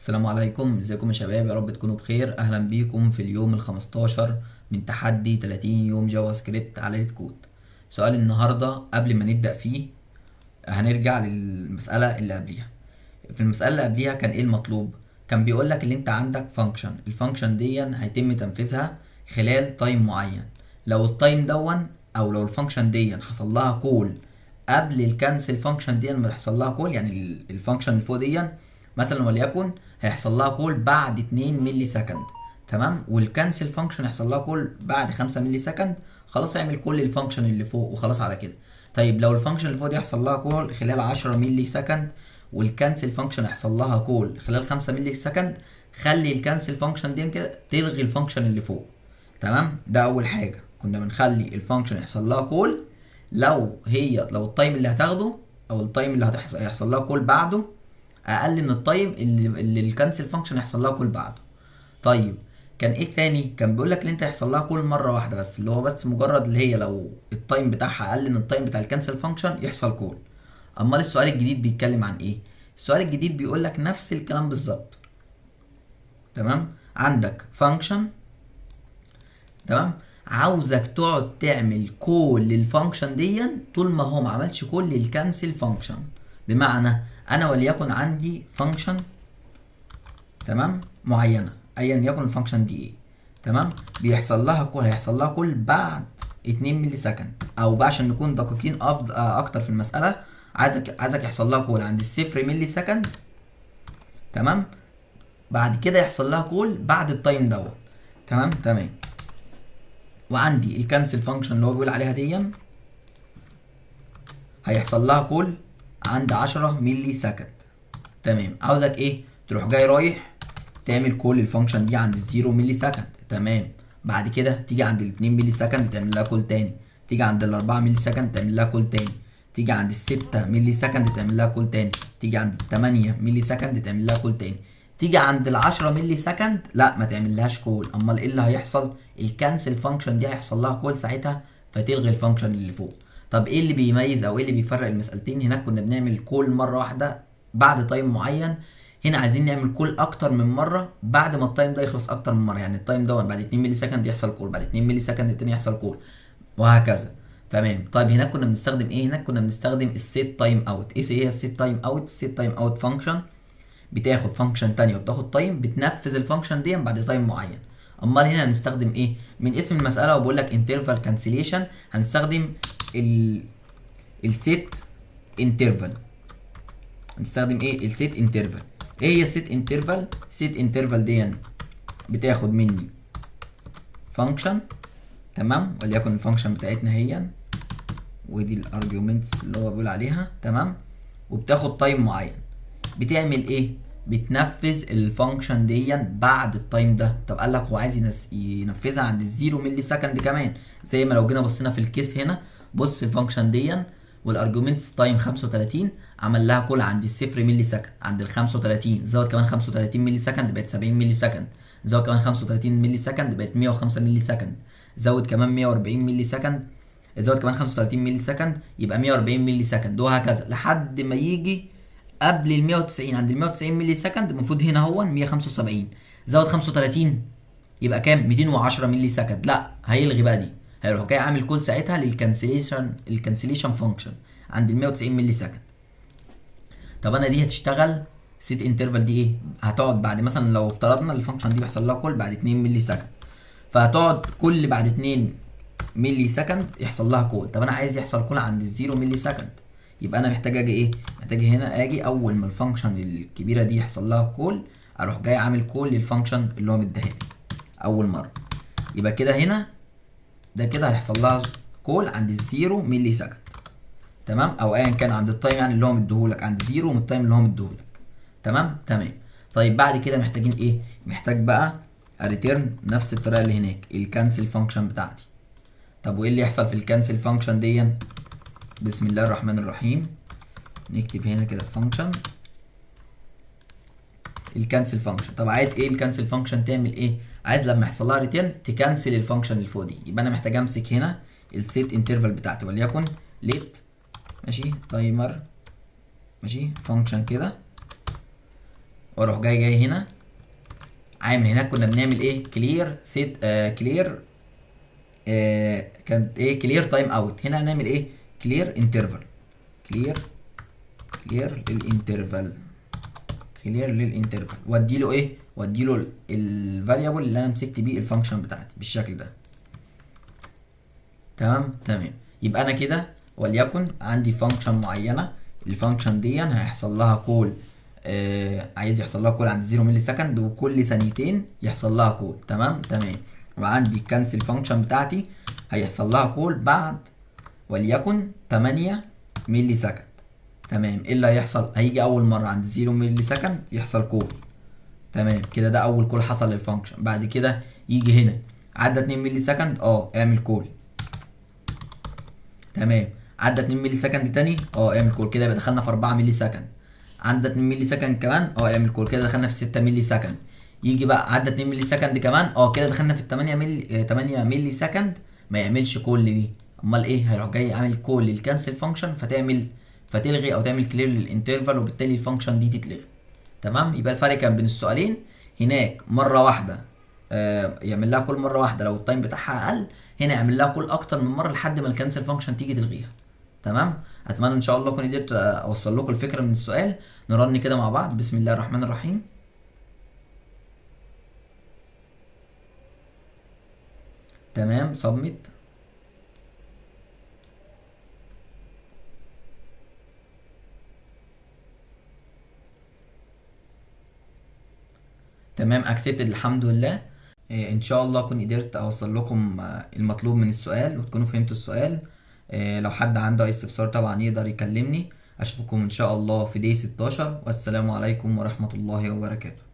السلام عليكم، ازيكم يا شباب؟ يا رب تكونوا بخير. اهلا بيكم في اليوم ال 15 من تحدي 30 يوم جافا سكريبت على ريد كود. سؤال النهارده قبل ما نبدأ فيه هنرجع للمسألة اللي قبليها. في المسألة اللي قبليها كان ايه المطلوب؟ كان بيقول لك اللي انت عندك فانكشن، الفانكشن دي هيتم تنفيذها خلال تايم معين. لو التايم دون او لو الفانكشن دي حصل لها كول قبل الكانسل فانكشن دي ما تحصل لها كول، يعني الفانكشن اللي فوق دي مثلا وليكن هيحصل لها كول بعد 2 ملي سكند، تمام، والكانسل فانكشن هيحصل لها كول بعد 5 ملي سكند، خلاص اعمل كل الفانكشن اللي فوق وخلاص على كده. طيب لو الفانكشن اللي فوق دي هيحصل لها كول خلال 10 ملي سكند والكانسل فانكشن هيحصل لها كول خلال 5 ملي سكند، خلي الكانسل فانكشن دي كده تلغي الفانكشن اللي فوق، تمام. ده اول حاجه، كنا بنخلي الفانكشن يحصل لها كول لو التايم اللي هتاخده او التايم اللي هيحصل لها كول بعده اقل من التايم اللي الكانسل فانكشن هيحصل لها كول بعده. طيب كان ايه تاني؟ كان بيقول لك ان انت هيحصل لها كول مره واحده بس، اللي هو بس مجرد اللي هي لو التايم بتاعها اقل من التايم بتاع الكانسل فانكشن يحصل كول. امال السؤال الجديد بيتكلم عن ايه؟ السؤال الجديد بيقول لك نفس الكلام بالظبط، تمام. عندك فانكشن، تمام، عاوزك تقعد تعمل كول للفانكشن دي طول ما هو ما عملش كول للكانسل فانكشن. بمعنى انا وليكن عندي فانكشن، تمام، معينه ايا يكن الفانكشن دي ايه، تمام، هيحصل لها كول بعد 2 ملي سكند، او بقى عشان نكون دقيقين اكتر في المساله، عايزك يحصل لها كول عند الصفر ملي سكند، تمام، بعد كده يحصل لها كول بعد التايم دوت، تمام. وعندي الكانسل فانكشن اللي هو بيقول عليها دي هيحصل لها كول عند 10 ملي سكند، تمام. عاوزك ايه؟ تروح جاي رايح تعمل كول الفانكشن دي عند الزيرو ملي سكند، تمام. بعد كده تيجي عند ال 2 ملي سكند تعمل لها كول تاني، تيجي عند ال 4 ملي سكند تعمل لها كول تاني، تيجي عند ال 6 ملي سكند تعمل لها كول تاني، تيجي عند ال 8 ملي سكند تعمل لها كول تاني، تيجي عند ال 10 ملي سكند لا ما تعملهاش كول. امال ايه اللي هيحصل؟ الكانسل فانكشن دي هيحصل لها كول ساعتها فتلغي الفانكشن اللي فوق. طب ايه اللي بيميز او ايه اللي بيفرق المسألتين؟ هناك كنا بنعمل كول مره واحده بعد تايم معين، هنا عايزين نعمل كول اكتر من مره بعد ما التايم ده يخلص اكتر من مره، يعني التايم ده بعد 2 ملي سكند يحصل كول، بعد 2 ملي سكند التاني يحصل كول، وهكذا، تمام. طيب هناك كنا بنستخدم ايه؟ هناك كنا بنستخدم السيت تايم اوت. ايه هي السيت تايم اوت؟ السيت تايم اوت فانكشن بتاخد فانكشن تانية وبتاخد تايم، بتنفذ الفانكشن دي بعد تايم معين. امال هنا هنستخدم ايه؟ من اسم المساله وبقول لك انترفال كانسليشن، هنستخدم السيت انترفال. هنستخدم ايه؟ السيت انترفال. ايه هي السيت انترفال؟ سيت انترفال دي بتاخد مني فانكشن، تمام، وليكن الفانكشن بتاعتنا هي ودي الارجيومنتس اللي هو بيقول عليها، تمام، وبتاخد تايم معين. بتعمل ايه؟ بتنفذ الفانكشن دي بعد التايم ده. طب قال لك هو عايز ينفذها عند الزيرو ملي سكند كمان، زي ما لو جينا بصينا في الكيس هنا، بص الفانكشن دي والارجيومنتس تايم 35 عمل لها كل عند الصفر ملي سكند، عند ال 35 زود كمان 35 ملي سكند بقت 70 ملي سكند، زود كمان 35 ملي سكند بقت 105 ملي سكند، زود كمان 140 ملي سكند، زود كمان 35 ملي سكند يبقى 140 ملي سكند، وهكذا لحد ما يجي قبل ال 190. عند ال 190 ملي سكند المفروض هنا هو 175، زود 35 يبقى كام؟ 210 ملي سكند. لا هيلغي بقى دي، هيروح جاي عامل كول ساعتها الكانسليشن فانكشن عند ال 190 ملي سكند. طب انا دي هتشتغل سيت انترفال دي ايه؟ هتقعد بعد مثلا لو افترضنا الفانكشن دي بيحصل لها كول بعد 2 ملي سكند، فهتقعد كل بعد 2 ملي سكند يحصل لها كول. طب انا عايز يحصل كول عند الزيرو ملي سكند، يبقى انا محتاج اجي ايه؟ محتاج هنا اجي اول ما الفانكشن الكبيره دي يحصل لها كول اروح جاي عامل كول للفانكشن اللي هو مديها لي اول مره، يبقى كده هنا ده كده هيحصل لها كول عند الزيرو ملي سكند، تمام، او ايا كان عند التايم يعني اللي هو مديهولك، عند زيرو من التايم اللي هو مديهولك، تمام. طيب بعد كده محتاجين ايه؟ محتاج بقى اريتيرن نفس الطريقه اللي هناك، الكانسل فانكشن بتاعتي. طب وايه اللي يحصل في الكانسل فانكشن دي؟ بسم الله الرحمن الرحيم، نكتب هنا كده فانكشن الكانسل فانكشن. طب عايز ايه الكانسل فانكشن تعمل ايه؟ عايز لما يحصل لها ريتيرن تكنسل الفانكشن اللي فوق دي. يبقى انا محتاج امسك هنا السيت انترفال بتاعتي وليكن ليت، ماشي، تايمر، ماشي، فانكشن كده، واروح جاي هنا عامل. هناك كنا بنعمل ايه؟ كلير سيت كلير كانت ايه؟ كلير تايم اوت. هنا هنعمل ايه؟ كلير انترفال. كلير للانترفال. كلير للانترفال وادي له ايه؟ وادي له الفاريبل اللي انا مسكت بيه الفانكشن بتاعتي بالشكل ده. تمام. يبقى انا كده وليكن عندي فانكشن معينه، الفانكشن دي هيحصل لها كول، عايز يحصل لها كول عند 0 ملي سكند، وكل ثانيتين يحصل لها كول. تمام. وعندي الكانسل فانكشن بتاعتي هيحصل لها كول بعد وليكن 8 ملي سكند. تمام. ايه اللي هيحصل؟ هيجي اول مره عند 0 ملي سكند يحصل كول. تمام كده، ده اول كول حصل للفانكشن. بعد كده يجي هنا عدى 2 ملي سكند، اعمل كول. تمام. عدى 2 ملي سكند تاني، اعمل كول. كده يبقى دخلنا في 4 ملي سكند. عدى 2 ملي سكند كمان، اعمل كول. كده دخلنا في 6 ملي سكند. يجي بقى عدى 2 ملي سكند كمان، كده دخلنا في 8 ملي 8 ملي سكند. ما يعملش كول دي، امال ايه؟ هيروح جاي عامل كول للكانسل فانكشن فتلغي او تعمل كلير للانترفال، وبالتالي الفانكشن دي تتلغي. تمام. يبقى الفرق كان بين السؤالين، هناك مره واحده يعمل لها كل مره واحده لو التايم بتاعها اقل، هنا يعمل لها كل اكتر من مره لحد ما الكانسل فانكشن تيجي تلغيها. تمام. اتمنى ان شاء الله اكون قدرت اوصل لكم الفكره من السؤال. نرن كده مع بعض. بسم الله الرحمن الرحيم. تمام. سبميت. تمام. اكسبتد الحمد لله. ان شاء الله اكون قدرت اوصل لكم المطلوب من السؤال وتكونوا فهمتوا السؤال. لو حد عنده اي استفسار طبعا يقدر يكلمني. اشوفكم ان شاء الله في دي 16، والسلام عليكم ورحمة الله وبركاته.